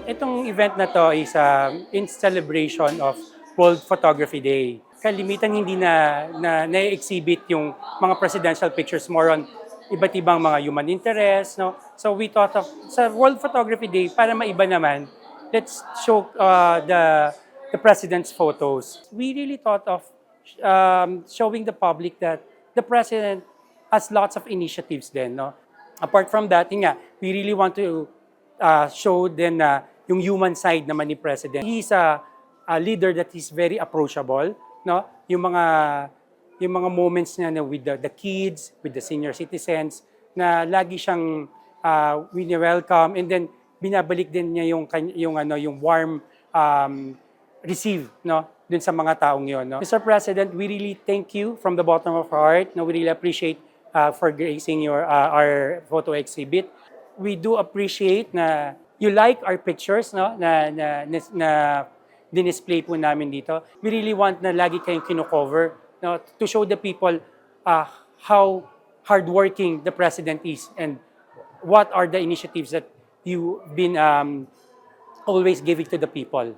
Itong event na to is in celebration of World Photography Day. Kalimitan hindi na-exhibit yung mga presidential pictures, more on iba't ibang mga human interest, no? So we thought of sa World Photography Day, para maiba naman, let's show the president's photos. We really thought of showing the public that the president has lots of initiatives then, no? Apart from that, yun nga, we really want to show din na yung human side naman ni President. He's a leader that is very approachable, no? Yung mga moments niya na with the kids, with the senior citizens, na lagi siyang wini-welcome, and then binabalik din niya yung warm receive, no, dun sa mga taong yon, no. Mr. President, we really thank you from the bottom of our heart. No, we really appreciate for gracing our photo exhibit. We do appreciate na you like our pictures, no, na dinisplay po namin dito. We really want na lagi kayong kino-cover, no, to show the people how hardworking the president is and what are the initiatives that you've been always giving to the people.